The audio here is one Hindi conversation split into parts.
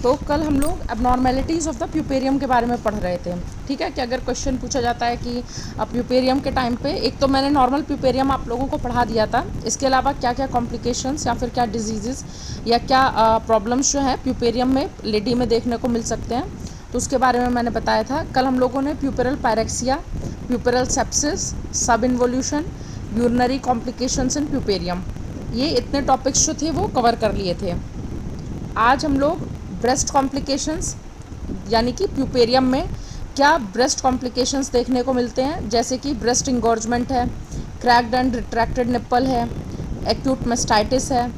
तो कल हम लोग एबनॉर्मेलिटीज़ ऑफ द प्यूपेरियम के बारे में पढ़ रहे थे। ठीक है कि अगर क्वेश्चन पूछा जाता है कि प्यूपेरियम के टाइम पे, एक तो मैंने नॉर्मल प्यूपेरियम आप लोगों को पढ़ा दिया था, इसके अलावा क्या क्या कॉम्प्लिकेशंस या फिर क्या डिजीज़ या क्या प्रॉब्लम्स जो है प्यूपेरियम में लेडी में देखने को मिल सकते हैं, तो उसके बारे में मैंने बताया था। कल हम लोगों ने प्यूपेरल पायरेक्सिया, प्यूपेरल सेप्सिस, सब इन्वोल्यूशन, यूरिनरी कॉम्प्लिकेशंस इन प्यूपेरियम, ये इतने टॉपिक्स जो थे वो कवर कर लिए थे। आज हम लोग ब्रेस्ट कॉम्प्लिकेशंस यानी कि प्यूपेरियम में क्या ब्रेस्ट कॉम्प्लिकेशंस देखने को मिलते हैं, जैसे कि ब्रेस्ट इंगॉर्जमेंट है, क्रैक्ड एंड रिट्रैक्टेड निप्पल है, एक्यूट मेस्टाइटिस है।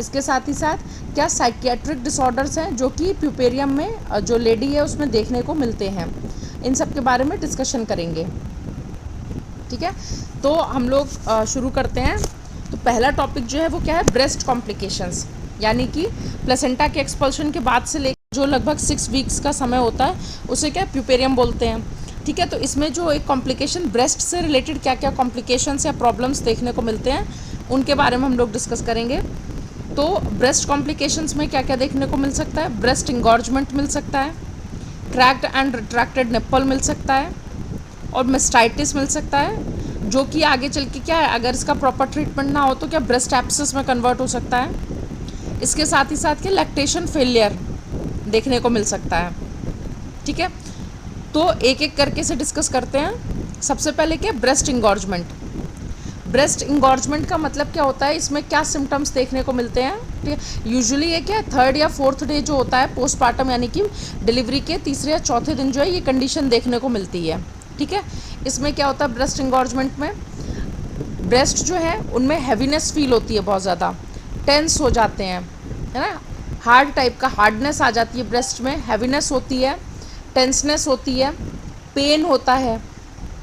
इसके साथ ही साथ क्या साइकियाट्रिक डिसऑर्डर्स हैं जो कि प्यूपेरियम में जो लेडी है उसमें देखने को मिलते हैं, इन सब के बारे में डिस्कशन करेंगे। ठीक है, तो हम लोग शुरू करते हैं। तो पहला टॉपिक जो है वो क्या है, ब्रेस्ट कॉम्प्लिकेशंस, यानी कि प्लेसेंटा के एक्सपल्शन के बाद से लेकर जो लगभग 6 वीक्स का समय होता है उसे क्या प्यूपेरियम बोलते हैं। ठीक है, तो इसमें जो एक कॉम्प्लिकेशन ब्रेस्ट से रिलेटेड क्या क्या कॉम्प्लिकेशंस या प्रॉब्लम्स देखने को मिलते हैं उनके बारे में हम लोग डिस्कस करेंगे। तो ब्रेस्ट कॉम्प्लिकेशंस में क्या क्या देखने को मिल सकता है, ब्रेस्ट इंगॉर्जमेंट मिल सकता है, क्रैक्ड एंड रिट्रैक्टेड निप्पल मिल सकता है और मेस्टाइटिस मिल सकता है, जो कि आगे चल के क्या है, अगर इसका प्रॉपर ट्रीटमेंट ना हो तो क्या ब्रेस्ट एब्सेस में कन्वर्ट हो सकता है। इसके साथ ही साथ के लैक्टेशन फेलियर देखने को मिल सकता है। ठीक है, तो एक एक करके से डिस्कस करते हैं। सबसे पहले क्या, ब्रेस्ट इंगॉर्जमेंट। ब्रेस्ट इंगॉर्जमेंट का मतलब क्या होता है, इसमें क्या सिम्टम्स देखने को मिलते हैं। ठीक है, यूजुअली ये क्या 3rd या 4th डे जो होता है पोस्टपार्टम, यानी कि डिलीवरी के 3रे या 4थे दिन जो है ये कंडीशन देखने को मिलती है। ठीक है, इसमें क्या होता है ब्रेस्ट इंगॉर्जमेंट में, ब्रेस्ट जो है उनमें हैवीनेस फील होती है, बहुत ज़्यादा टेंस हो जाते हैं, है ना, हार्ड टाइप का हार्डनेस आ जाती है ब्रेस्ट में, हैवीनेस होती है, टेंसनेस होती है, पेन होता है।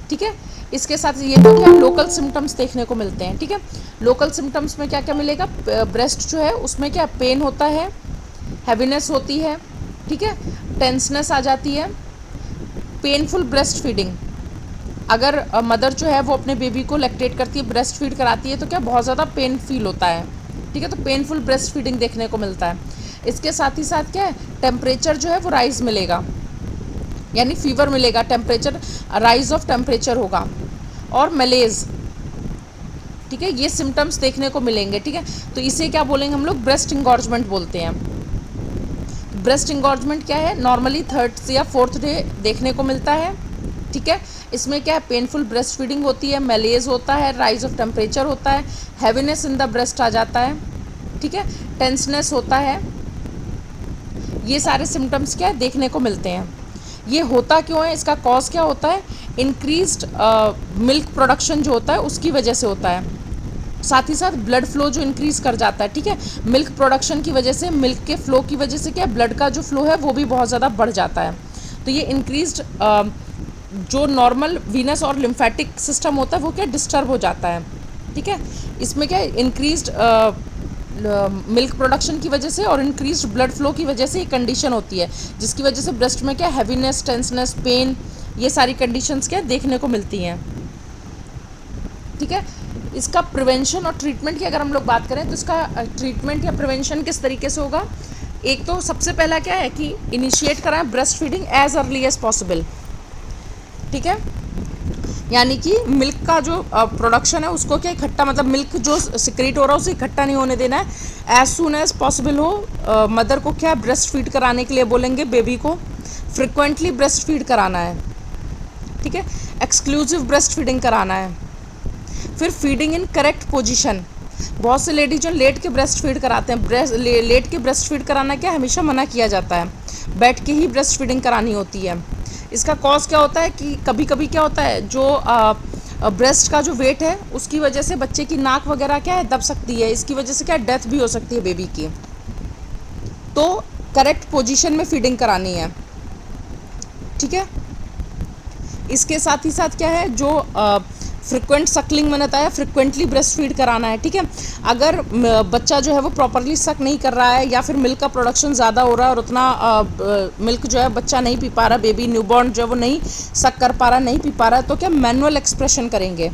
ठीक है, इसके साथ ये तो क्या लोकल सिम्टम्स देखने को मिलते हैं। ठीक है, लोकल सिम्टम्स में क्या क्या मिलेगा, ब्रेस्ट जो है उसमें क्या पेन होता है, हैवीनेस होती है, ठीक है, टेंसनेस आ जाती है, पेनफुल ब्रेस्ट फीडिंग, अगर मदर जो है वो अपने बेबी को लैक्टेट करती है, ब्रेस्ट फीड कराती है, तो क्या बहुत ज़्यादा पेन फील होता है। ठीक है, तो पेनफुल ब्रेस्ट फीडिंग देखने को मिलता है। इसके साथ ही साथ क्या है, टेम्परेचर जो है वो राइज मिलेगा, यानी फीवर मिलेगा, टेम्परेचर राइज ऑफ टेम्परेचर होगा, और मलेज। ठीक है, ये सिम्टम्स देखने को मिलेंगे। ठीक है, तो इसे क्या बोलेंगे हम लोग, ब्रेस्ट इंगॉर्जमेंट बोलते हैं। ब्रेस्ट इंगॉर्जमेंट क्या है, नॉर्मली 3rd या 4th डे देखने को मिलता है। ठीक है, इसमें क्या है, पेनफुल ब्रेस्ट फीडिंग होती है, मैलेज होता है, राइज ऑफ टेम्परेचर होता है, हैवीनेस इन द ब्रेस्ट आ जाता है। ठीक है, टेंसनेस होता है, ये सारे सिम्टम्स क्या है देखने को मिलते हैं। ये होता क्यों है, इसका कॉज क्या होता है, इंक्रीज्ड मिल्क प्रोडक्शन जो होता है उसकी वजह से होता है, साथ ही साथ ब्लड फ्लो जो इंक्रीज़ कर जाता है। ठीक है, मिल्क प्रोडक्शन की वजह से, मिल्क के फ्लो की वजह से क्या ब्लड का जो फ्लो है वो भी बहुत ज़्यादा बढ़ जाता है। तो ये इंक्रीज्ड जो नॉर्मल वीनस और लिम्फेटिक सिस्टम होता है वो क्या डिस्टर्ब हो जाता है। ठीक है, इसमें क्या इंक्रीज्ड मिल्क प्रोडक्शन की वजह से और इंक्रीज्ड ब्लड फ्लो की वजह से ये कंडीशन होती है, जिसकी वजह से ब्रेस्ट में क्या हैवीनेस, टेंसनेस, पेन, ये सारी कंडीशंस क्या देखने को मिलती हैं। ठीक है, इसका प्रिवेंशन और ट्रीटमेंट की अगर हम लोग बात करें तो इसका ट्रीटमेंट या प्रिवेंशन किस तरीके से होगा। एक तो सबसे पहला क्या है कि इनिशिएट कराएं breastfeeding as early as possible. ठीक है, यानी कि मिल्क का जो प्रोडक्शन है उसको क्या इकट्ठा, मतलब मिल्क जो सिक्रेट हो रहा है उसे इकट्ठा नहीं होने देना है, एज सून एज पॉसिबल हो मदर को क्या ब्रेस्ट फीड कराने के लिए बोलेंगे, बेबी को फ्रिक्वेंटली ब्रेस्ट फीड कराना है। ठीक है, एक्सक्लूसिव ब्रेस्ट फीडिंग कराना है। फिर फीडिंग इन करेक्ट पोजीशन, बहुत से लेडीज जो लेट के ब्रेस्ट फीड कराते हैं, लेट के ब्रेस्ट फीड कराना क्या हमेशा मना किया जाता है, बैठ के ही ब्रेस्ट फीडिंग करानी होती है। इसका कॉज क्या होता है कि कभी कभी क्या होता है, जो ब्रेस्ट का जो वेट है उसकी वजह से बच्चे की नाक वगैरह क्या है दब सकती है, इसकी वजह से क्या डेथ भी हो सकती है बेबी की। तो करेक्ट पोजीशन में फीडिंग करानी है। ठीक है, इसके साथ ही साथ क्या है, जो फ्रिक्वेंट सकलिंग मैंने बताया, फ्रिक्वेंटली ब्रेस्ट फीड कराना है। ठीक है, अगर बच्चा जो है वो प्रॉपरली सक नहीं कर रहा है या फिर मिल्क का प्रोडक्शन ज़्यादा हो रहा है और उतना मिल्क जो है बच्चा नहीं पी पा रहा, बेबी न्यूबॉर्न जो है वो नहीं सक कर पा रहा, नहीं पी पा रहा है, तो क्या मैनुअल एक्सप्रेशन करेंगे,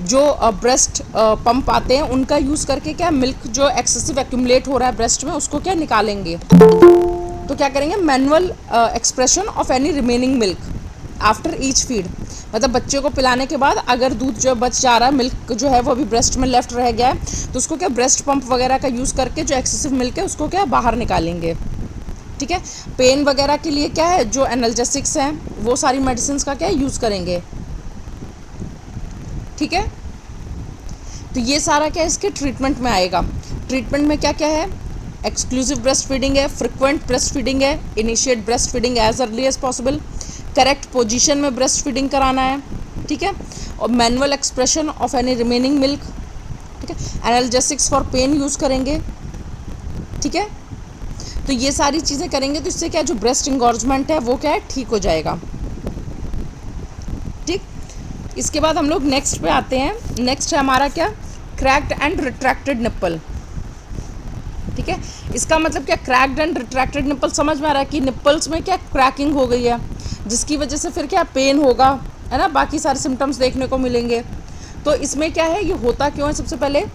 जो ब्रेस्ट पंप आते हैं उनका यूज़ करके क्या मिल्क जो एक्सेसिव एक्यूमुलेट हो रहा है ब्रेस्ट में उसको क्या निकालेंगे। तो क्या करेंगे, manual expression of any remaining milk after each feed, मतलब बच्चे को पिलाने के बाद अगर दूध जो बच जा रहा है, मिल्क जो है वो अभी ब्रेस्ट में लेफ्ट रह गया है, तो उसको क्या ब्रेस्ट पंप वगैरह का यूज़ करके जो एक्सेसिव मिल्क है उसको क्या बाहर निकालेंगे। ठीक है, पेन वगैरह के लिए क्या है, जो एनाल्जेसिक्स हैं वो सारी मेडिसिन का क्या यूज़ करेंगे। ठीक है, तो ये सारा क्या इसके ट्रीटमेंट में आएगा। ट्रीटमेंट में क्या क्या है, एक्सक्लूसिव ब्रेस्ट फीडिंग है, फ्रिक्वेंट ब्रेस्ट फीडिंग है, initiate breastfeeding as early as possible, correct position में ब्रेस्ट फीडिंग कराना है। ठीक है, और manual expression of any remaining milk. ठीक है, एनाल्जेसिक्स फॉर पेन यूज़ करेंगे। ठीक है, तो ये सारी चीज़ें करेंगे तो इससे क्या जो ब्रेस्ट इंगॉर्जमेंट है वो क्या है ठीक हो जाएगा। ठीक, इसके बाद हम लोग नेक्स्ट पे आते हैं। नेक्स्ट है हमारा क्या, क्रैक्ड एंड रिट्रैक्टेड निप्पल। ठीक है, इसका मतलब क्या, क्रैक्ड एंड रिट्रैक्टेड निप्पल समझ में आ रहा है कि निप्पल्स में क्या क्रैकिंग हो गई है, जिसकी वजह से फिर क्या पेन होगा, है ना, बाकी सारे सिम्टम्स देखने को मिलेंगे। तो इसमें क्या है, ये होता क्यों है, सबसे पहले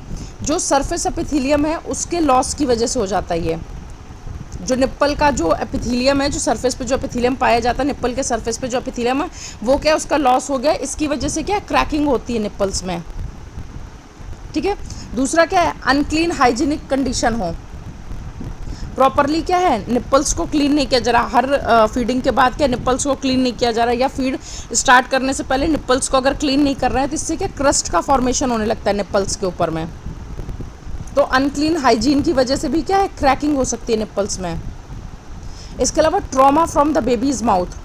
जो सरफेस एपिथेलियम है उसके लॉस की वजह से हो जाता है। ये जो निप्पल का जो एपिथेलियम है, जो सरफेस पे जो एपिथेलियम पाया जाता है, निप्पल के सरफेस पे जो एपिथेलियम है वो क्या उसका लॉस हो गया, इसकी वजह से क्या क्रैकिंग होती है निप्पल्स में। ठीक है, दूसरा क्या है, अनक्लीन हाइजीनिक कंडीशन हो, प्रॉपरली क्या है निप्पल्स को क्लीन नहीं किया जा रहा, हर फीडिंग के बाद क्या निप्पल्स को क्लीन नहीं किया जा रहा है, या फीड स्टार्ट करने से पहले निप्पल्स को अगर क्लीन नहीं कर रहे हैं तो इससे क्या क्रस्ट का फॉर्मेशन होने लगता है निप्पल्स के ऊपर में। तो अनक्लीन हाइजीन की वजह से भी क्या है क्रैकिंग हो सकती है निप्पल्स में। इसके अलावा trauma from the babies mouth,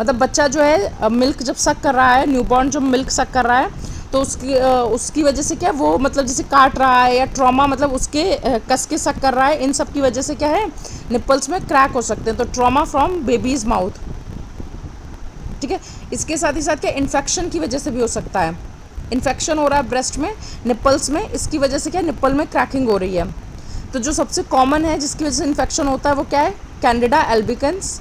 मतलब बच्चा जो है मिल्क जब सक कर रहा है, न्यूबॉर्न जो मिल्क सक कर रहा है तो उसकी वजह से क्या वो मतलब जैसे काट रहा है, या ट्रॉमा मतलब उसके कस के सक कर रहा है, इन सब की वजह से क्या है निप्पल्स में क्रैक हो सकते हैं। तो ट्रॉमा फ्रॉम बेबीज़ माउथ। ठीक है, इसके साथ ही साथ क्या इन्फेक्शन की वजह से भी हो सकता है, इन्फेक्शन हो रहा है ब्रेस्ट में, निप्पल्स में, इसकी वजह से क्या निप्पल में क्रैकिंग हो रही है। तो जो सबसे कॉमन है जिसकी वजह से इन्फेक्शन होता है वो क्या है, कैंडिडा एल्बिकन्स।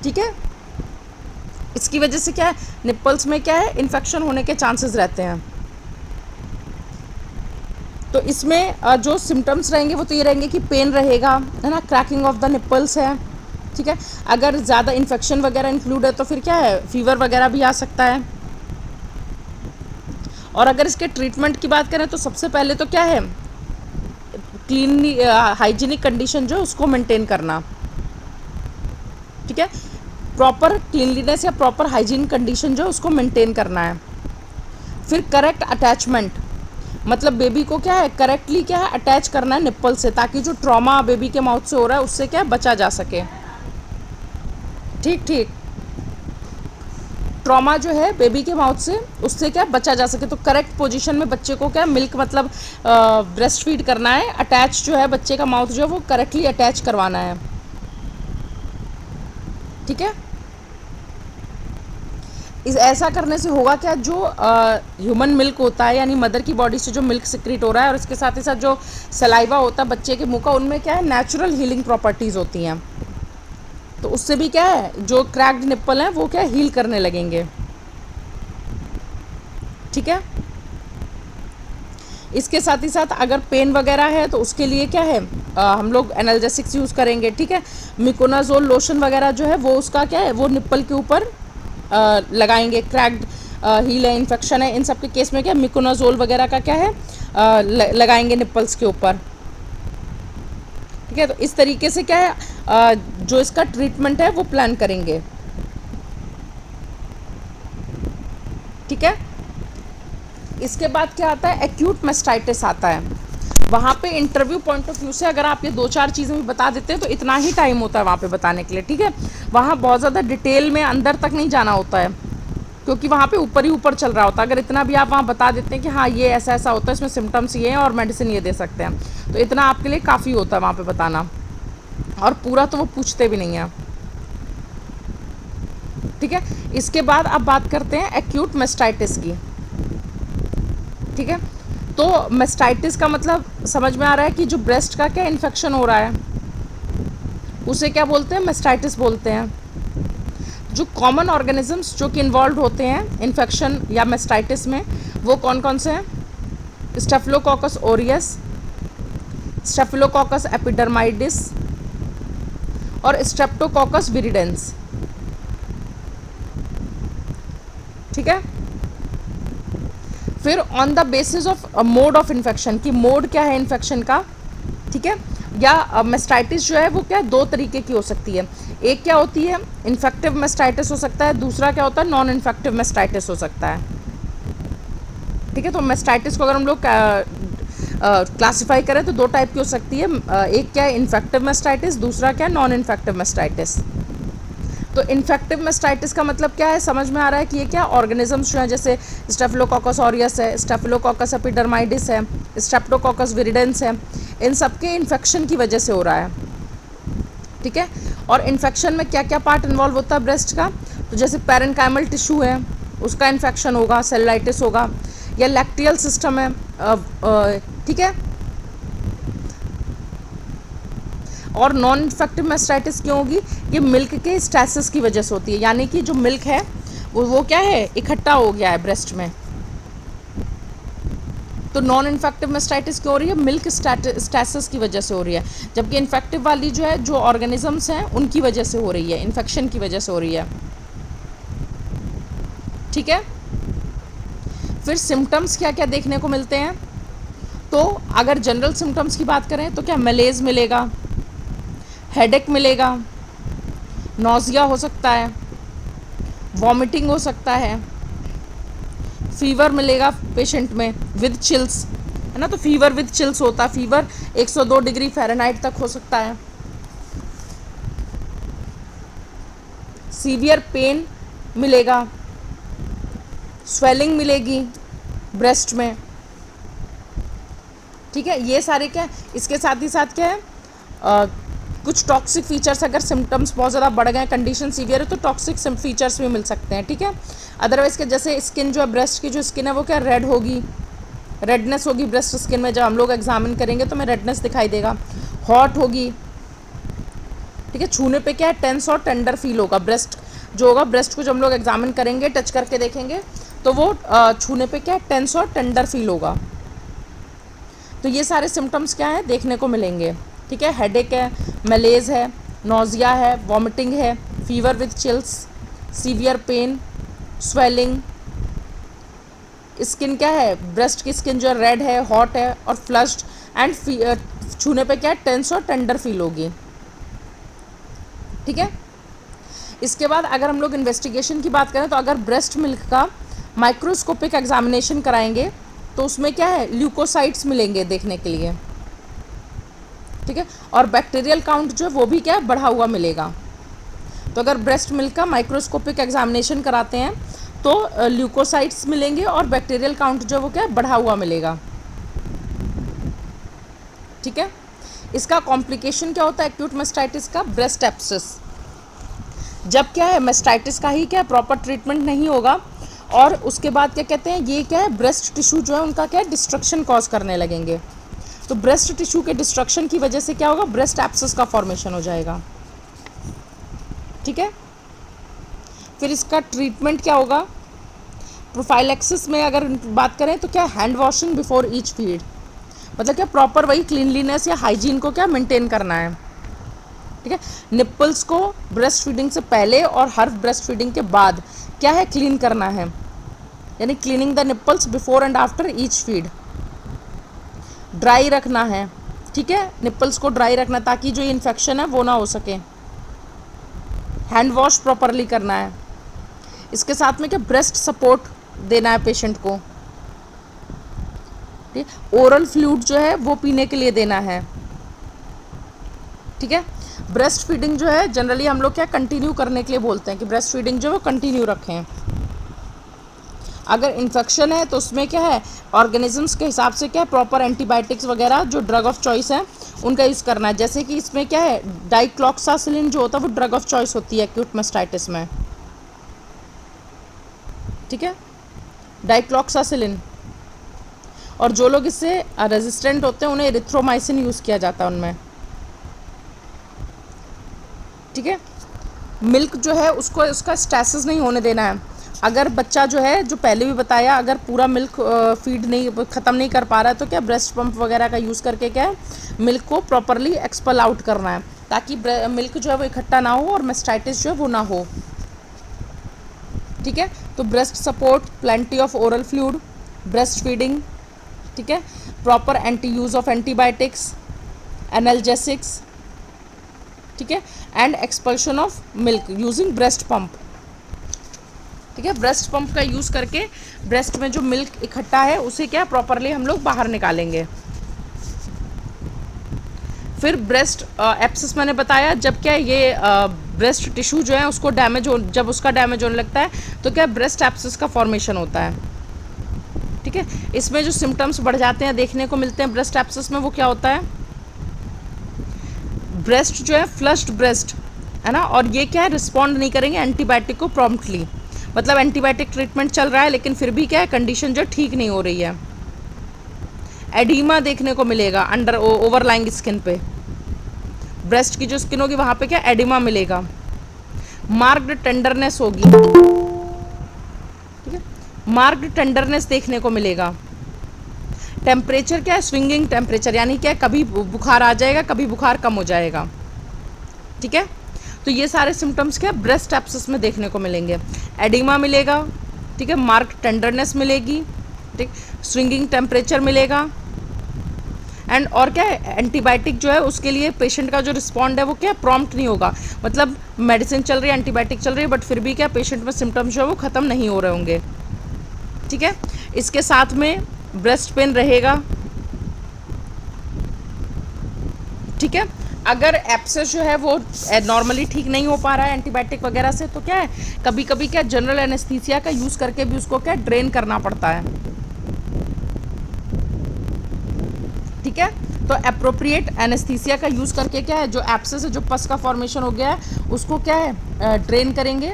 ठीक है, इसकी वजह से क्या है निप्पल्स में क्या है इन्फेक्शन होने के चांसेस रहते हैं। तो इसमें जो सिम्टम्स रहेंगे वो तो ये रहेंगे कि पेन रहेगा, है ना, क्रैकिंग ऑफ द निप्पल्स है। ठीक है, अगर ज़्यादा इन्फेक्शन वगैरह इंक्लूड है तो फिर क्या है फीवर वगैरह भी आ सकता है। और अगर इसके ट्रीटमेंट की बात करें तो सबसे पहले तो क्या है क्लीन हाइजीनिक कंडीशन जो उसको मेंटेन करना। ठीक है, प्रॉपर क्लीनलीनेस या प्रॉपर हाइजीन कंडीशन जो उसको मेंटेन करना है। फिर करेक्ट अटैचमेंट, मतलब बेबी को क्या है करेक्टली क्या है अटैच करना है निप्पल से, ताकि जो ट्रॉमा बेबी के माउथ से हो रहा है उससे क्या बचा जा सके। ठीक ठीक, ट्रॉमा जो है बेबी के माउथ से उससे क्या बचा जा सके। तो करेक्ट पोजीशन में बच्चे को क्या मिल्क मतलब ब्रेस्ट फीड करना है, अटैच जो है बच्चे का माउथ जो है वो करेक्टली अटैच करवाना है। ठीक है, ऐसा करने से होगा क्या, जो ह्यूमन मिल्क होता है यानी मदर की बॉडी से जो मिल्क सिक्रीट हो रहा है और इसके साथ ही साथ जो सलाइवा होता है बच्चे के मुंह का, उनमें क्या है नेचुरल हीलिंग प्रॉपर्टीज़ होती हैं। तो उससे भी क्या है जो क्रैक्ड निप्पल हैं वो क्या हील करने लगेंगे। ठीक है, इसके साथ ही साथ अगर पेन वगैरह है तो उसके लिए क्या है हम लोग एनाल्जेसिक्स यूज़ करेंगे। ठीक है, मिकोनाजोल लोशन वगैरह जो है वो उसका क्या है वो निप्पल के ऊपर लगाएंगे। क्रैक्ड हील है, इन्फेक्शन है, इन सब के केस में क्या मिकोनाजोल वगैरह का क्या है लगाएंगे निप्पल्स के ऊपर। ठीक है, तो इस तरीके से क्या है जो इसका ट्रीटमेंट है वो प्लान करेंगे। ठीक है, इसके बाद क्या आता है एक्यूट मेस्टाइटिस आता है। वहाँ पे इंटरव्यू पॉइंट ऑफ व्यू से अगर आप ये 2-4 चीज़ें भी बता देते हैं तो इतना ही टाइम होता है वहाँ पे बताने के लिए। ठीक है, वहाँ बहुत ज़्यादा डिटेल में अंदर तक नहीं जाना होता है, क्योंकि वहाँ पे ऊपर ही ऊपर चल रहा होता है। अगर इतना भी आप वहाँ बता देते हैं कि हाँ ये ऐसा ऐसा होता है, इसमें सिम्टम्स ये हैं और मेडिसिन ये दे सकते हैं, तो इतना आपके लिए काफ़ी होता है वहाँ पे बताना, और पूरा तो वो पूछते भी नहीं है। ठीक है, इसके बाद अब बात करते हैं एक्यूट मेस्टाइटिस की। ठीक है, तो मेस्टाइटिस का मतलब समझ में आ रहा है कि जो ब्रेस्ट का क्या इन्फेक्शन हो रहा है उसे क्या बोलते हैं मेस्टाइटिस बोलते हैं। जो कॉमन ऑर्गेनिजम्स जो कि इन्वॉल्व होते हैं इन्फेक्शन या मेस्टाइटिस में, वो कौन कौन से हैं? स्टेफिलोकोकस ओरियस, स्टेफिलोकोकस एपिडर्माइडिस और स्ट्रेप्टोकोकस विरिडेंस। ठीक है। फिर on the basis of mode of infection, कि मोड क्या है इन्फेक्शन का, ठीक है, या मेस्टाइटिस जो है वो क्या दो तरीके की हो सकती है। एक क्या होती है, इन्फेक्टिव मेस्टाइटिस हो सकता है, दूसरा क्या होता है, नॉन इन्फेक्टिव मेस्टाइटिस हो सकता है। ठीक है। तो मेस्टाइटिस को अगर हम लोग क्लासिफाई करें तो दो टाइप की हो सकती है। एक क्या है, इन्फेक्टिव मेस्टाइटिस, दूसरा क्या है, नॉन इन्फेक्टिव मेस्टाइटिस। तो इन्फेक्टिव मेस्टाइटिस का मतलब क्या है, समझ में आ रहा है कि ये क्या ऑर्गेनिजम्स जो हैं, जैसे स्टेफिलोकोकस ऑरियस है, स्टेफिलोकोकस एपिडर्माइडिस है, स्ट्रेप्टोकोकस विरिडेंस है, इन सब के इन्फेक्शन की वजह से हो रहा है। ठीक है। और इन्फेक्शन में क्या क्या पार्ट इन्वॉल्व होता है ब्रेस्ट का, तो जैसे पैरेन्काइमल टिश्यू है उसका इन्फेक्शन होगा, सेलुलाइटिस होगा, या लैक्टियल सिस्टम है। ठीक है। और नॉन इन्फेक्टिव मेस्टाइटिस क्यों होगी, ये मिल्क के स्टैसिस की वजह से होती है, यानी कि जो मिल्क है वो क्या है, इकट्ठा हो गया है ब्रेस्ट में। तो नॉन इन्फेक्टिव मेस्टाइटिस क्यों हो रही है, मिल्क स्टैसिस की वजह से हो रही है, जबकि इन्फेक्टिव वाली जो है, जो ऑर्गेनिजम्स हैं उनकी वजह से हो रही है, इन्फेक्शन की वजह से हो रही है। ठीक है। फिर सिम्टम्स क्या क्या देखने को मिलते हैं, तो अगर जनरल सिम्टम्स की बात करें तो क्या मलेज मिलेगा, हेडेक मिलेगा, नौजिया हो सकता है, वॉमिटिंग हो सकता है, फीवर मिलेगा पेशेंट में विद चिल्स, है ना। तो फीवर विद चिल्स होता है, फीवर 102 डिग्री फ़ारेनहाइट तक हो सकता है। सीवियर पेन मिलेगा, स्वेलिंग मिलेगी ब्रेस्ट में। ठीक है। ये सारे क्या, इसके साथ ही साथ क्या है, कुछ टॉक्सिक फीचर्स, अगर सिम्टम्स बहुत ज़्यादा बढ़ गए, कंडीशन सीवियर है, तो टॉक्सिक फीचर्स भी मिल सकते हैं। ठीक है। अदरवाइज़ के जैसे स्किन जो है, ब्रेस्ट की जो स्किन है वो क्या रेड होगी, रेडनेस होगी ब्रेस्ट स्किन में, जब हम लोग एग्जामिन करेंगे तो हमें रेडनेस दिखाई देगा, हॉट होगी। ठीक है। छूने पे क्या है, टेंस और टेंडर फील होगा, ब्रेस्ट जो होगा, ब्रेस्ट को जब हम लोग एग्जामिन करेंगे, टच करके देखेंगे तो वो छूने पे क्या है, टेंस और टेंडर फील होगा। तो ये सारे सिम्टम्स क्या है, देखने को मिलेंगे। ठीक है। हेडेक है, मलेज है, नौजिया है, वॉमिटिंग है, fever with chills, severe pain, swelling, skin क्या है, ब्रेस्ट की स्किन जो है रेड है, हॉट है और फ्लश्ड, एंड छूने पे क्या है, टेंस और टेंडर फील होगी। ठीक है। इसके बाद अगर हम लोग इन्वेस्टिगेशन की बात करें, तो अगर ब्रेस्ट मिल्क का माइक्रोस्कोपिक एग्जामिनेशन कराएंगे तो उसमें क्या है, ल्यूकोसाइट्स मिलेंगे देखने के लिए। ठीक है। और बैक्टीरियल काउंट जो है वो भी क्या है, बढ़ा हुआ मिलेगा। तो अगर ब्रेस्ट मिल्क का माइक्रोस्कोपिक एग्जामिनेशन कराते हैं तो ल्यूकोसाइट्स मिलेंगे और बैक्टीरियल काउंट जो है वो क्या है, बढ़ा हुआ मिलेगा। ठीक है। इसका कॉम्प्लिकेशन क्या होता है एक्यूट मेस्टाइटिस का, ब्रेस्ट एब्सेस। जब क्या है, मेस्टाइटिस का ही क्या प्रॉपर ट्रीटमेंट नहीं होगा, और उसके बाद क्या कहते हैं, ये क्या है, ब्रेस्ट टिश्यू जो है उनका क्या है, डिस्ट्रक्शन कॉज करने लगेंगे। तो ब्रेस्ट टिश्यू के डिस्ट्रक्शन की वजह से क्या होगा, ब्रेस्ट एब्सेस का फॉर्मेशन हो जाएगा। ठीक है। फिर इसका ट्रीटमेंट क्या होगा, प्रोफाइलैक्सिस में अगर बात करें तो क्या, hand washing before each feed, मतलब क्या प्रॉपर वही क्लीनलीनेस या हाइजीन को क्या मेंटेन करना है। ठीक है। निप्पल्स को ब्रेस्ट फीडिंग से पहले और हर ब्रेस्ट फीडिंग के बाद क्या है, क्लीन करना है, यानी cleaning the nipples before and after each feed. Dry रखना है। ठीक है। निप्पल्स को ड्राई रखना ताकि जो इन्फेक्शन है वो ना हो सके। हैंड वॉश प्रॉपरली करना है। इसके साथ में क्या, ब्रेस्ट सपोर्ट देना है पेशेंट को। ठीक है। ओरल फ्लूइड जो है वो पीने के लिए देना है। ठीक है। ब्रेस्ट फीडिंग जो है जनरली हम लोग क्या कंटिन्यू करने के लिए बोलते हैं कि ब्रेस्ट फीडिंग जो है वो कंटिन्यू रखें। अगर इन्फेक्शन है तो उसमें क्या है, ऑर्गेनिजम्स के हिसाब से क्या है, प्रॉपर एंटीबायोटिक्स वगैरह जो ड्रग ऑफ चॉइस है उनका यूज़ करना है। जैसे कि इसमें क्या है, डाइक्लोक्सासिलिन जो होता है वो ड्रग ऑफ चॉइस होती है एक्यूट मेस्टाइटिस में। ठीक है। डाइक्लोक्सासिलिन, और जो लोग इससे रेजिस्टेंट होते हैं उन्हें एरिथ्रोमाइसिन यूज़ किया जाता है उनमें। ठीक है। मिल्क जो है उसको उसका स्टैसिस नहीं होने देना है। अगर बच्चा जो है, जो पहले भी बताया, अगर पूरा मिल्क फीड नहीं ख़त्म नहीं कर पा रहा है तो क्या ब्रेस्ट पंप वगैरह का यूज़ करके क्या है मिल्क को प्रॉपरली एक्सपेल आउट करना है, ताकि मिल्क जो है वो इकट्ठा ना हो और मास्टाइटिस जो है वो ना हो। ठीक है, तो breast support, plenty of oral fluid, breast feeding, ठीक है, proper use of antibiotics, analgesics, ठीक है, and expulsion of milk using breast pump. ठीक है, ब्रेस्ट पंप का यूज़ करके ब्रेस्ट में जो मिल्क इकट्ठा है उसे क्या प्रॉपरली हम लोग बाहर निकालेंगे। फिर ब्रेस्ट एब्सेस मैंने बताया, जब क्या ये ब्रेस्ट टिश्यू जो है उसको जब उसका डैमेज होने लगता है तो क्या ब्रेस्ट एब्सेस का फॉर्मेशन होता है। ठीक है, इसमें जो सिम्टम्स बढ़ जाते हैं देखने को मिलते हैं ब्रेस्ट एब्सेस में, वो क्या होता है, ब्रेस्ट जो है फ्लश्ड ब्रेस्ट है ना, और ये क्या है रिस्पॉन्ड नहीं करेंगे एंटीबायोटिक को प्रॉम्प्टली, मतलब एंटीबायोटिक ट्रीटमेंट चल रहा है लेकिन फिर भी क्या है कंडीशन जो ठीक नहीं हो रही है। एडीमा देखने को मिलेगा अंडर ओवरलाइंग स्किन पे, ब्रेस्ट की जो स्किन होगी वहाँ पे क्या एडिमा मिलेगा। मार्क्ड टेंडरनेस होगी, ठीक है, मार्क्ड टेंडरनेस देखने को मिलेगा। टेम्परेचर क्या है स्विंगिंग टेम्परेचर, यानी क्या कभी बुखार आ जाएगा कभी बुखार कम हो जाएगा। ठीक है, तो ये सारे सिम्टम्स क्या ब्रेस्ट एब्सेस में देखने को मिलेंगे। एडिमा मिलेगा, ठीक है, मार्क्ड टेंडरनेस मिलेगी, ठीक, स्विंगिंग टेम्परेचर मिलेगा, एंड और क्या है एंटीबायोटिक जो है उसके लिए पेशेंट का जो रिस्पॉन्ड है वो क्या प्रॉम्प्ट नहीं होगा, मतलब मेडिसिन चल रही है एंटीबायोटिक चल रही है बट फिर भी क्या पेशेंट में सिम्टम्स जो है वो ख़त्म नहीं हो रहे होंगे। ठीक है, इसके साथ में ब्रेस्ट पेन रहेगा। ठीक है, अगर एब्सेस जो है वो नॉर्मली ठीक नहीं हो पा रहा है एंटीबायोटिक वगैरह से तो क्या है कभी कभी क्या जनरल एनेस्थीसिया का यूज़ करके भी उसको क्या ड्रेन करना पड़ता है। ठीक है, तो अप्रोप्रिएट एनेस्थीसिया का यूज़ करके क्या है जो एब्सेस है, जो पस का फॉर्मेशन हो गया है उसको क्या है ड्रेन करेंगे,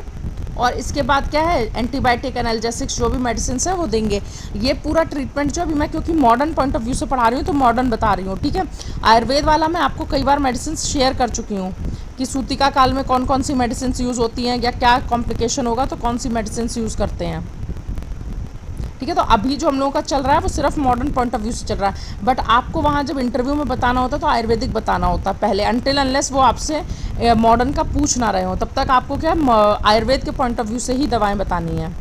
और इसके बाद क्या है एंटीबायोटिक एनाल्जेसिक्स जो भी मेडिसिन है वो देंगे। ये पूरा ट्रीटमेंट जो अभी मैं क्योंकि मॉडर्न पॉइंट ऑफ व्यू से पढ़ा रही हूँ तो मॉडर्न बता रही हूँ। ठीक है, आयुर्वेद वाला मैं आपको कई बार मेडिसिन शेयर कर चुकी हूँ कि सूतिका काल में कौन कौन सी मेडिसिन यूज़ होती हैं या क्या कॉम्प्लिकेशन होगा तो कौन सी मेडिसिन यूज़ करते हैं। ठीक है, तो अभी जो हम लोगों का चल रहा है वो सिर्फ मॉडर्न पॉइंट ऑफ व्यू से चल रहा है, बट आपको वहाँ जब इंटरव्यू में बताना होता है तो आयुर्वेदिक बताना होता है पहले, अनटिल अनलेस वो आपसे मॉडर्न का पूछ ना रहे हो तब तक आपको क्या आयुर्वेद के पॉइंट ऑफ व्यू से ही दवाएं बतानी है।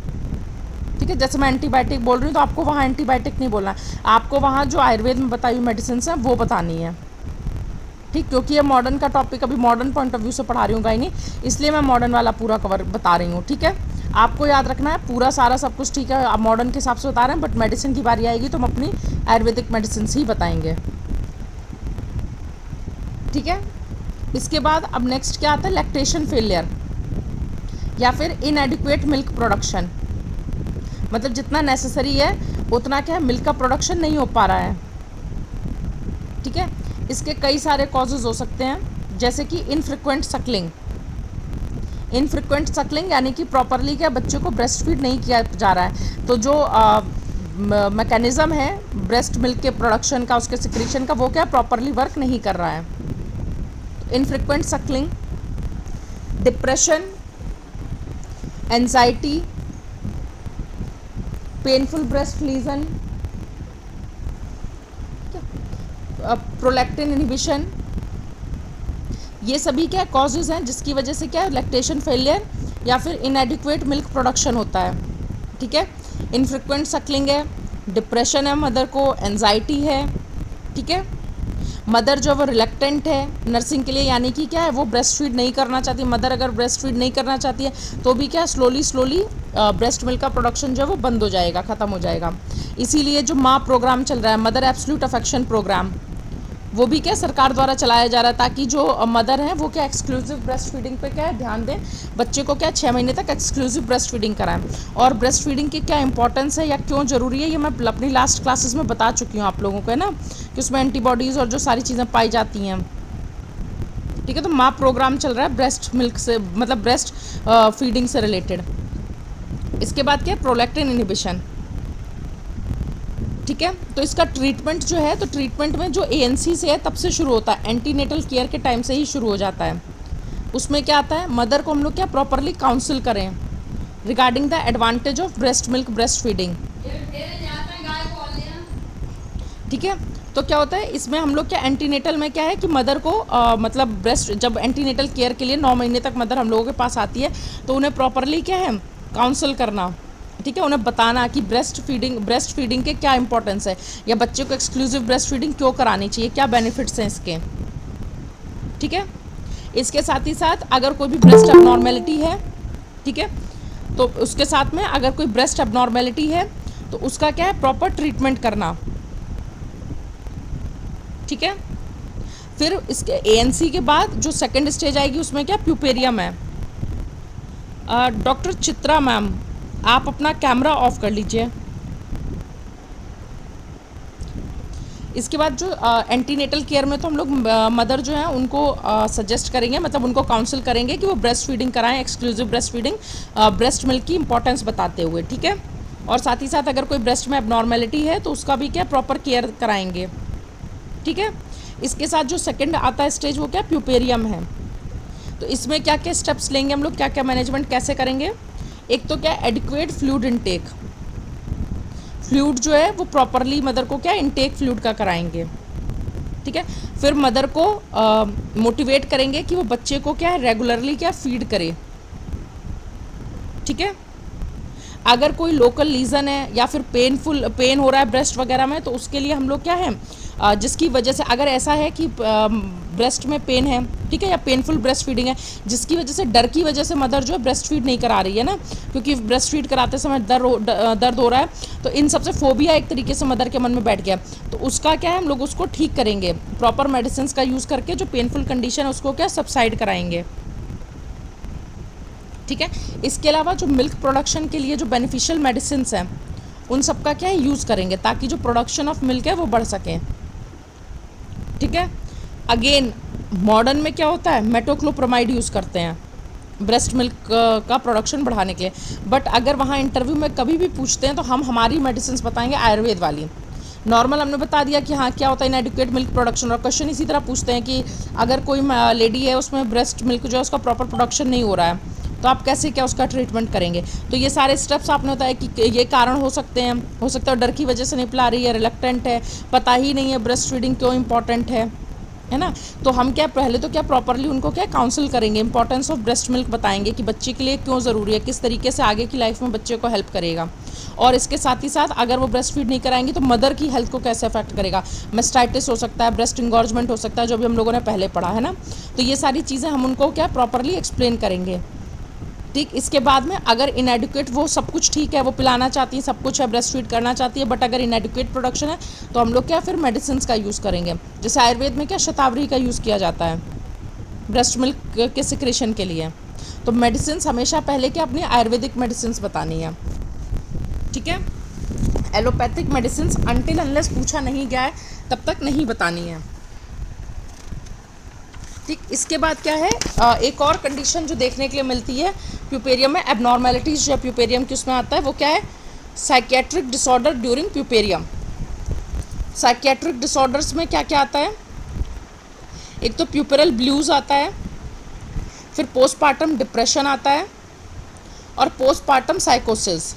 ठीक है, जैसे मैं एंटीबायोटिक बोल रही हूँ तो आपको वहाँ एंटीबायोटिक नहीं बोलना है, आपको वहाँ जो आयुर्वेद में बताई हुई मेडिसिन है वो बतानी है। ठीक, क्योंकि ये मॉडर्न का टॉपिक अभी मॉडर्न पॉइंट ऑफ व्यू से पढ़ा रही हूँ गाइनी, इसलिए मैं मॉडर्न वाला पूरा कवर बता रही हूँ। ठीक है, आपको याद रखना है पूरा सारा सब कुछ, ठीक है, आप मॉडर्न के हिसाब से बता रहे हैं बट मेडिसिन की बारी आएगी तो हम अपनी आयुर्वेदिक मेडिसिन ही बताएंगे। ठीक है, इसके बाद अब नेक्स्ट क्या आता है लैक्टेशन फेलियर या फिर इनएडिक्वेट मिल्क प्रोडक्शन, मतलब जितना नेसेसरी है उतना क्या है मिल्क का प्रोडक्शन नहीं हो पा रहा है। ठीक है, इसके कई सारे कॉजेज़ हो सकते हैं जैसे कि इनफ्रिक्वेंट सक्लिंग, इनफ्रिक्वेंट सक्लिंग यानी कि प्रॉपरली क्या बच्चे को ब्रेस्ट फीड नहीं किया जा रहा है, तो जो मैकेनिज़्म है ब्रेस्ट मिल्क के प्रोडक्शन का उसके सिक्रीशन का वो क्या प्रॉपरली वर्क नहीं कर रहा है। Infrequent suckling, depression, anxiety, painful breast lesion, prolactin inhibition, ये सभी क्या कॉजेज़ हैं जिसकी वजह से क्या लैक्टेशन फेलियर या फिर इनएडिक्वेट मिल्क प्रोडक्शन होता है। ठीक है, इनफ्रिक्वेंट सक्लिंग है, डिप्रेशन है मदर को, एंजाइटी है। ठीक है, मदर जो वो रिलेक्टेंट है नर्सिंग के लिए, यानी कि क्या है वो ब्रेस्ट फीड नहीं करना चाहती। मदर अगर ब्रेस्ट फीड नहीं करना चाहती है तो भी क्या स्लोली ब्रेस्ट मिल्क का प्रोडक्शन जो है वो बंद हो जाएगा, ख़त्म हो जाएगा। इसीलिए जो माँ प्रोग्राम चल रहा है मदर एब्सोल्यूट अफेक्शन प्रोग्राम, वो भी क्या सरकार द्वारा चलाया जा रहा है ताकि जो मदर हैं वो क्या एक्सक्लूसिव ब्रेस्ट फीडिंग पे क्या है ध्यान दें, बच्चे को क्या 6 महीने तक एक्सक्लूसिव ब्रेस्ट फीडिंग कराएं। और ब्रेस्ट फीडिंग की क्या इंपॉर्टेंस है या क्यों ज़रूरी है ये मैं अपनी लास्ट क्लासेस में बता चुकी हूँ आप लोगों को, है ना, कि उसमें एंटीबॉडीज़ और जो सारी चीज़ें पाई जाती हैं। ठीक है, तो माँ प्रोग्राम चल रहा है ब्रेस्ट मिल्क से, मतलब ब्रेस्ट फीडिंग से रिलेटेड। इसके बाद क्या प्रोलैक्टिन इनहिबिशन। ठीक है, तो इसका ट्रीटमेंट जो है, तो ट्रीटमेंट में जो ANC से है तब से शुरू होता है, एंटीनेटल केयर के टाइम से ही शुरू हो जाता है। उसमें क्या आता है, मदर को हम लोग क्या प्रॉपरली काउंसिल करें regarding the advantage of breast milk breast feeding. ठीक है, तो क्या होता है इसमें हम लोग क्या एंटीनेटल में क्या है कि मदर को मतलब ब्रेस्ट जब एंटीनेटल केयर के लिए 9 महीने तक मदर हम लोगों के पास आती है तो उन्हें प्रॉपरली क्या है काउंसल करना, ठीक है, उन्हें बताना कि ब्रेस्ट फीडिंग के क्या इंपॉर्टेंस है, या बच्चे को एक्सक्लूसिव ब्रेस्ट फीडिंग क्यों करानी चाहिए, क्या बेनिफिट्स हैं इसके। ठीक है, इसके साथ ही साथ अगर कोई भी ब्रेस्ट एबनॉर्मेलिटी है, ठीक है, तो उसके साथ में अगर कोई ब्रेस्ट एबनॉर्मेलिटी है तो उसका क्या है प्रॉपर ट्रीटमेंट करना। ठीक है, फिर इसके एएनसी के बाद जो सेकंड स्टेज आएगी उसमें क्या प्यूपेरियम है। डॉक्टर चित्रा मैम आप अपना कैमरा ऑफ कर लीजिए। इसके बाद जो एंटीनेटल केयर में तो हम लोग मदर जो है उनको सजेस्ट करेंगे, मतलब उनको काउंसिल करेंगे कि वो ब्रेस्ट फीडिंग कराएं, exclusive breast feeding, breast milk की इंपॉर्टेंस बताते हुए। ठीक है, और साथ ही साथ अगर कोई ब्रेस्ट में एबनॉर्मेलिटी है तो उसका भी क्या प्रॉपर केयर कराएंगे। ठीक है, इसके साथ जो सेकंड आता है स्टेज वो क्या प्यूपेरियम है। तो इसमें क्या क्या स्टेप्स लेंगे हम लोग, क्या क्या मैनेजमेंट कैसे करेंगे। एक तो क्या एडिक्वेट फ्लूइड इनटेक, फ्लूइड जो है वो प्रॉपरली मदर को क्या इनटेक फ्लूइड का कराएंगे। ठीक है, फिर मदर को मोटिवेट करेंगे कि वो बच्चे को क्या है रेगुलरली क्या फीड करे। ठीक है, अगर कोई लोकल लीजन है या फिर पेन हो रहा है ब्रेस्ट वगैरह में तो उसके लिए हम लोग क्या है जिसकी वजह से अगर ऐसा है कि ब्रेस्ट में पेन है, ठीक है, या पेनफुल ब्रेस्ट फीडिंग है जिसकी वजह से डर की वजह से मदर जो है ब्रेस्ट फीड नहीं करा रही है ना, क्योंकि ब्रेस्ट फीड कराते समय दर्द हो रहा है, तो इन सबसे फोबिया एक तरीके से मदर के मन में बैठ गया, तो उसका क्या है हम लोग उसको ठीक करेंगे प्रॉपर मेडिसिन का यूज़ करके, जो पेनफुल कंडीशन है उसको क्या सबसाइड कराएंगे। ठीक है, इसके अलावा जो मिल्क प्रोडक्शन के लिए जो बेनिफिशियल मेडिसिन हैं उन सब का क्या है यूज़ करेंगे ताकि जो प्रोडक्शन ऑफ मिल्क है वो बढ़ सके। ठीक है, अगेन मॉडर्न में क्या होता है मेटोक्लोप्रोमाइड यूज़ करते हैं ब्रेस्ट मिल्क का प्रोडक्शन बढ़ाने के लिए, बट अगर वहाँ इंटरव्यू में कभी भी पूछते हैं तो हम हमारी मेडिसिन बताएंगे आयुर्वेद वाली। नॉर्मल हमने बता दिया कि हाँ क्या होता है इनएडिक्वेट मिल्क प्रोडक्शन, और क्वेश्चन इसी तरह पूछते हैं कि अगर कोई लेडी है उसमें ब्रेस्ट मिल्क जो है उसका प्रॉपर प्रोडक्शन नहीं हो रहा है तो आप कैसे क्या उसका ट्रीटमेंट करेंगे। तो ये सारे स्टेप्स आपने बताया कि ये कारण हो सकते हैं, हो सकता है डर की वजह से नहीं पिला रही है, रिलक्टेंट है, पता ही नहीं है ब्रेस्ट फीडिंग क्यों इंपॉर्टेंट है ना। तो हम क्या पहले तो क्या प्रॉपरली उनको क्या काउंसिल करेंगे, इंपॉर्टेंस ऑफ ब्रेस्ट मिल्क बताएंगे कि बच्चे के लिए क्यों ज़रूरी है, किस तरीके से आगे की लाइफ में बच्चे को हेल्प करेगा, और इसके साथ ही साथ अगर वो ब्रेस्ट फीड नहीं कराएंगे तो मदर की हेल्थ को कैसे अफेक्ट करेगा, मेस्टाइटिस हो सकता है, ब्रेस्ट इंगॉर्जमेंट हो सकता है, जो भी हम लोगों ने पहले पढ़ा है ना। तो ये सारी चीज़ें हम उनको क्या प्रॉपरली एक्सप्लेन करेंगे। ठीक, इसके बाद में अगर इनएडिक्वेट वो सब कुछ ठीक है, वो पिलाना चाहती है, सब कुछ है, ब्रेस्ट फीड करना चाहती है, बट अगर इनएडिक्वेट प्रोडक्शन है तो हम लोग क्या फिर मेडिसिन का यूज़ करेंगे। जैसे आयुर्वेद में क्या शतावरी का यूज़ किया जाता है ब्रेस्ट मिल्क के सिक्रेशन के लिए, तो मेडिसिन हमेशा पहले क्या अपनी आयुर्वेदिक मेडिसिन बतानी है। ठीक है, एलोपैथिक मेडिसिन अनटिल अनलेस पूछा नहीं गया है तब तक नहीं बतानी है। ठीक, इसके बाद क्या है एक और कंडीशन जो देखने के लिए मिलती है प्यूपेरियम में, एबनॉर्मेलिटीज़ जो है प्यूपेरियम की उसमें आता है, वो क्या है psychiatric disorder during puerperium. Psychiatric disorders में क्या क्या आता है, एक तो प्यूपेरल ब्लूज आता है, फिर पोस्टपार्टम डिप्रेशन आता है, और पोस्टपार्टम साइकोसिस।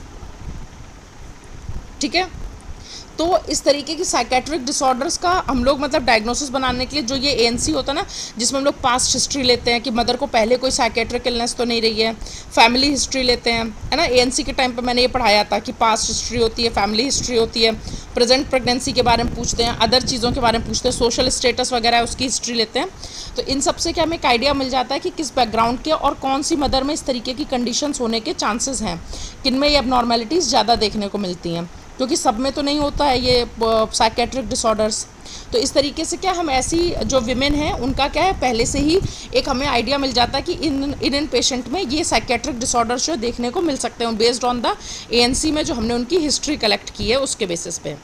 ठीक है, तो इस तरीके की साइकेट्रिक डिसऑर्डर्स का हम लोग मतलब डायग्नोसिस बनाने के लिए जो ये एएनसी होता है ना, जिसमें हम लोग पास्ट हिस्ट्री लेते हैं कि मदर को पहले कोई साइकेट्रिक इलनेस तो नहीं रही है, फैमिली हिस्ट्री लेते हैं, है ना। एएनसी के टाइम पे मैंने ये पढ़ाया था कि पास्ट हिस्ट्री होती है, फैमिली हिस्ट्री होती है, प्रेजेंट प्रेगनेंसी के बारे में पूछते हैं, अदर चीज़ों के बारे में पूछते हैं, सोशल स्टेटस वगैरह है उसकी हिस्ट्री लेते हैं। तो इन सब से क्या हमें एक आइडिया मिल जाता है कि किस बैकग्राउंड के और कौन सी मदर में इस तरीके की कंडीशंस होने के चांसेस हैं, किन में ये एबनॉर्मेलिटीज़ ज़्यादा देखने को मिलती हैं, क्योंकि सब में तो नहीं होता है ये साइकेट्रिक डिसऑर्डर्स। तो इस तरीके से क्या हम ऐसी जो विमेन हैं उनका क्या है पहले से ही एक हमें आइडिया मिल जाता है कि इन पेशेंट में ये साइकेट्रिक डिसऑर्डर्स जो देखने को मिल सकते हैं बेस्ड ऑन द एएनसी में जो हमने उनकी हिस्ट्री कलेक्ट की है उसके बेसिस पे।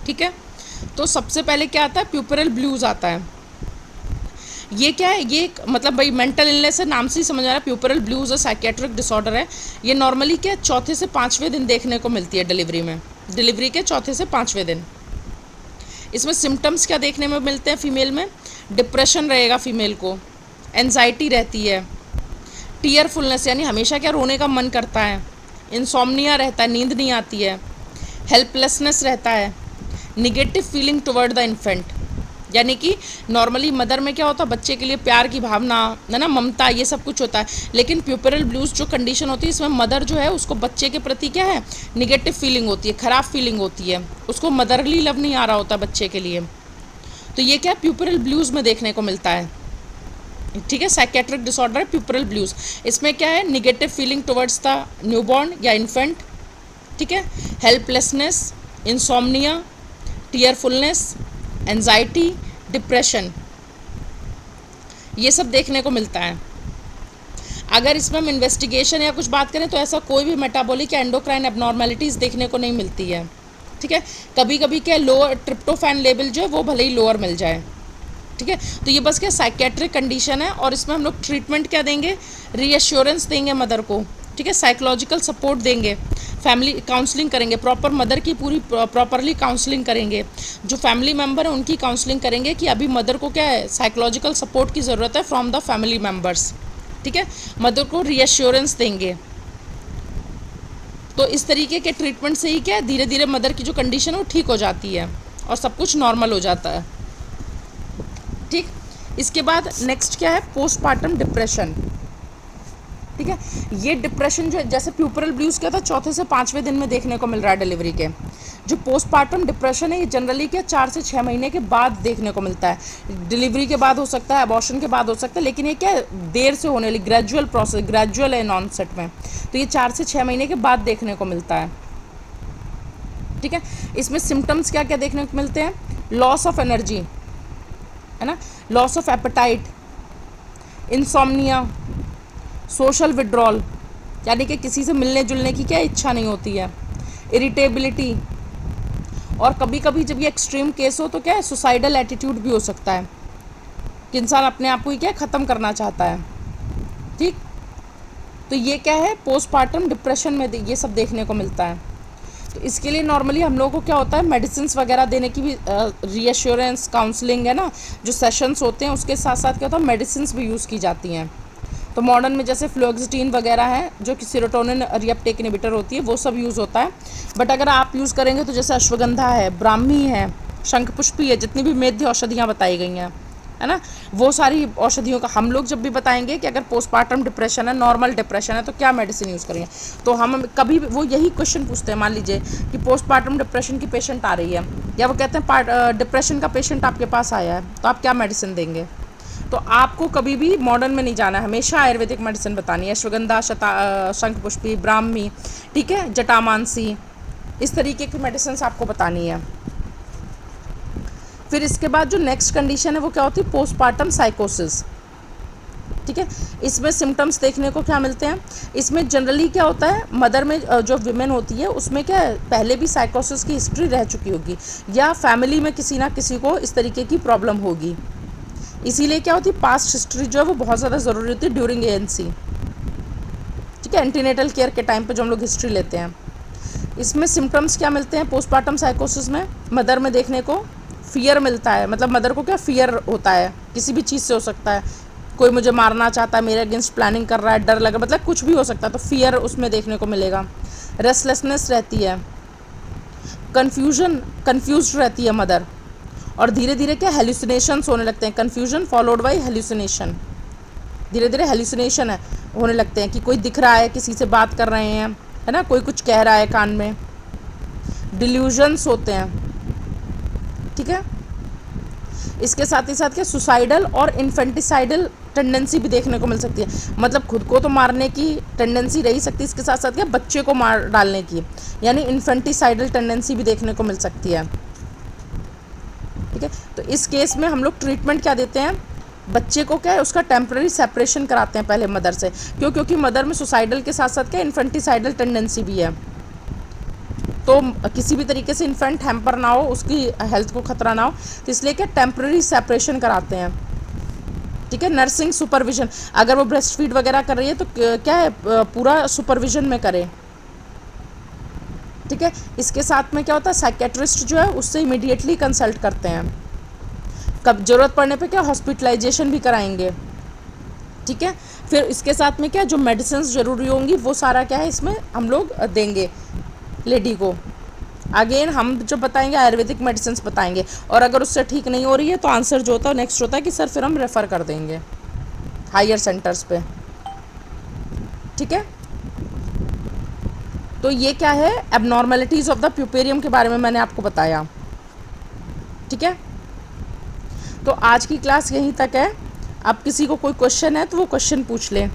ठीक है, तो सबसे पहले क्या आता है प्यूपेरल ब्लूज आता है। ये क्या है, ये मतलब भाई मेंटल इलनेस है, नाम से ही समझ आ रहा है, प्यूपेरल ब्लूज और साइकेट्रिक डिसऑर्डर है। ये नॉर्मली क्या चौथे से पाँचवें दिन देखने को मिलती है डिलीवरी में, डिलीवरी के चौथे से पाँचवें दिन। इसमें सिम्टम्स क्या देखने में मिलते हैं फीमेल में, डिप्रेशन रहेगा फीमेल को, एंजाइटी रहती है, टीयरफुलनेस यानी हमेशा क्या रोने का मन करता है, इंसोम्निया रहता है, नींद नहीं आती है, हेल्पलेसनेस रहता है, negative feeling toward the infant, यानी कि नॉर्मली मदर में क्या होता है, बच्चे के लिए प्यार की भावना है ना, ममता, ये सब कुछ होता है। लेकिन प्यूपरल ब्लूज जो कंडीशन होती है, इसमें मदर जो है उसको बच्चे के प्रति क्या है, निगेटिव फीलिंग होती है, ख़राब फीलिंग होती है, उसको मदरली लव नहीं आ रहा होता बच्चे के लिए। तो ये क्या प्यूपरल ब्लूज में देखने को मिलता है, ठीक है। साइकेट्रिक डिसऑर्डर है प्यूपरल ब्लूज। इसमें क्या है, negative feeling towards the newborn या इन्फेंट, ठीक है, हेल्पलेसनेस, इंसोम्निया, टीयरफुलनेस, एंजाइटी, डिप्रेशन, ये सब देखने को मिलता है। अगर इसमें हम इन्वेस्टिगेशन या कुछ बात करें तो ऐसा कोई भी मेटाबॉलिक या एंडोक्राइन एबनॉर्मेलिटीज़ देखने को नहीं मिलती है, ठीक है। कभी कभी क्या लोअर ट्रिप्टोफैन लेवल जो है वो भले ही लोअर मिल जाए, ठीक है। तो ये बस क्या साइकेट्रिक कंडीशन है, और इसमें हम लोग ट्रीटमेंट क्या देंगे, रीअश्योरेंस देंगे मदर को, ठीक है, साइकोलॉजिकल सपोर्ट देंगे, फैमिली काउंसलिंग करेंगे, प्रॉपर मदर की पूरी प्रॉपरली काउंसलिंग करेंगे, जो फैमिली मेम्बर है उनकी काउंसलिंग करेंगे कि अभी मदर को क्या है, साइकोलॉजिकल सपोर्ट की ज़रूरत है फ्रॉम द फैमिली मेम्बर्स, ठीक है। मदर को रीअश्योरेंस देंगे। तो इस तरीके के ट्रीटमेंट से ही क्या है, धीरे धीरे मदर की जो कंडीशन है वो ठीक हो जाती है और सब कुछ नॉर्मल हो जाता है, ठीक। इसके बाद नेक्स्ट क्या है, पोस्टपार्टम डिप्रेशन, ठीक है। ये डिप्रेशन जो जैसे प्यूपरल ब्लूज क्या था, चौथे से 5वें दिन में देखने को मिल रहा है डिलीवरी के। जो पोस्टपार्टम डिप्रेशन है ये जनरली क्या 4 से 6 महीने के बाद देखने को मिलता है। डिलीवरी के बाद हो सकता है, अबॉर्शन के बाद हो सकता है, लेकिन ये क्या देर से होने वाली ग्रेजुअल प्रोसेस, ग्रेजुअल है ऑनसेट में, तो ये 4 से 6 महीने के बाद देखने को मिलता है, ठीक है। इसमें सिम्टम्स क्या क्या देखने को मिलते हैं, लॉस ऑफ एनर्जी, है ना, loss of appetite, insomnia, social withdrawal, यानी कि किसी से मिलने जुलने की क्या इच्छा नहीं होती है, इरिटेबिलिटी, और कभी कभी जब ये एक्सट्रीम केस हो तो क्या है, सुसाइडल एटीट्यूड भी हो सकता है कि इंसान अपने आप को ही क्या ख़त्म करना चाहता है, ठीक। तो ये क्या है, पोस्टपार्टम डिप्रेशन में ये सब देखने को मिलता है। तो इसके लिए नॉर्मली हम लोगों को क्या होता है, मेडिसिन वगैरह देने की भी, रीअश्योरेंस काउंसलिंग है ना, जो सेशंस होते हैं उसके साथ साथ क्या होता है, मेडिसिन भी यूज़ की जाती हैं। तो मॉडर्न में जैसे फ्लोक्सिटीन वगैरह है जो कि सेरोटोनिन रीअपटेक इनहिबिटर होती है, वो सब यूज़ होता है। बट अगर आप यूज़ करेंगे तो जैसे अश्वगंधा है, ब्राह्मी है, शंखपुष्पी है, जितनी भी मेद्य औषधियाँ बताई गई हैं, है ना, वो सारी औषधियों का हम लोग जब भी बताएंगे कि अगर पोस्टपार्टम डिप्रेशन है, नॉर्मल डिप्रेशन है, तो क्या मेडिसिन यूज़ करेंगे, तो हम कभी भी वो यही क्वेश्चन पूछते हैं। मान लीजिए कि पोस्टपार्टम डिप्रेशन की पेशेंट आ रही है, या वो कहते हैं डिप्रेशन का पेशेंट आपके पास आया है, तो आप क्या मेडिसिन देंगे। तो आपको कभी भी मॉडर्न में नहीं जाना है, हमेशा आयुर्वेदिक मेडिसिन बतानी है, अश्वगंधा, शंखपुष्पी, ब्राह्मी, ठीक है, जटामांसी, इस तरीके की मेडिसिन आपको बतानी है। फिर इसके बाद जो नेक्स्ट कंडीशन है वो क्या होती है, पोस्टपार्टम साइकोसिस, ठीक है। इसमें सिम्टम्स देखने को क्या मिलते हैं, इसमें जनरली क्या होता है, मदर में जो विमेन होती है उसमें क्या है, पहले भी साइकोसिस की हिस्ट्री रह चुकी होगी, या फैमिली में किसी ना किसी को इस तरीके की प्रॉब्लम होगी। इसीलिए क्या होती है, पास्ट हिस्ट्री जो है वो बहुत ज़्यादा ज़रूरी होती है ड्यूरिंग एएनसी, ठीक है, एंटीनेटल केयर के टाइम पे जो हम लोग हिस्ट्री लेते हैं। इसमें सिम्टम्स क्या मिलते हैं पोस्टपार्टम साइकोसिस में, मदर में देखने को फियर मिलता है, मतलब मदर को क्या फियर होता है, किसी भी चीज़ से हो सकता है, कोई मुझे मारना चाहता है, मेरे अगेंस्ट प्लानिंग कर रहा है, डर लग रहा है, मतलब कुछ भी हो सकता है, तो फियर उसमें देखने को मिलेगा। रेस्टलेसनेस रहती है, कन्फ्यूज रहती है मदर, और धीरे धीरे क्या हेल्यूसिनेशंस होने लगते हैं, कन्फ्यूजन फॉलोड बाय हेल्यूसिनेशन, धीरे धीरे हेल्यूसिनेशन है होने लगते हैं कि कोई दिख रहा है, किसी से बात कर रहे हैं, है ना, कोई कुछ कह रहा है कान में, डिल्यूजन्स होते हैं, ठीक है। इसके साथ ही साथ क्या सुसाइडल और इन्फेंटिसाइडल टेंडेंसी भी देखने को मिल सकती है, मतलब खुद को तो मारने की टेंडेंसी रही सकती है, इसके साथ साथ क्या बच्चे को मार डालने की, यानी इन्फेंटिसाइडल टेंडेंसी भी देखने को मिल सकती है, ठीक है। तो इस केस में हम लोग ट्रीटमेंट क्या देते हैं, बच्चे को क्या है उसका टेम्पररी सेपरेशन कराते हैं पहले मदर से, क्योंकि मदर में सुसाइडल के साथ साथ क्या इन्फेंटिसाइडल टेंडेंसी भी है, तो किसी भी तरीके से इन्फेंट हैम्पर ना हो, उसकी हेल्थ को खतरा ना हो, तो इसलिए क्या टेम्पररी सेपरेशन कराते हैं, ठीक है। नर्सिंग सुपरविजन, अगर वो ब्रेस्ट फीड वगैरह कर रही है तो क्या है पूरा सुपरविजन में करे, ठीक है। इसके साथ में क्या होता है, साइकेट्रिस्ट जो है उससे इमीडिएटली कंसल्ट करते हैं, कब ज़रूरत पड़ने पे क्या हॉस्पिटलाइजेशन भी कराएंगे, ठीक है। फिर इसके साथ में क्या जो मेडिसिन ज़रूरी होंगी वो सारा क्या है इसमें हम लोग देंगे लेडी को। अगेन हम जो बताएंगे आयुर्वेदिक मेडिसिन बताएंगे, और अगर उससे ठीक नहीं हो रही है तो आंसर जो होता है नेक्स्ट होता है कि सर फिर हम रेफ़र कर देंगे हायर सेंटर्स पे। ठीक है, तो ये क्या है एबनॉर्मेलिटीज़ ऑफ द प्यूपेरियम के बारे में मैंने आपको बताया। ठीक है, तो आज की क्लास यहीं तक है। अब किसी को कोई क्वेश्चन है तो वो क्वेश्चन पूछ लें।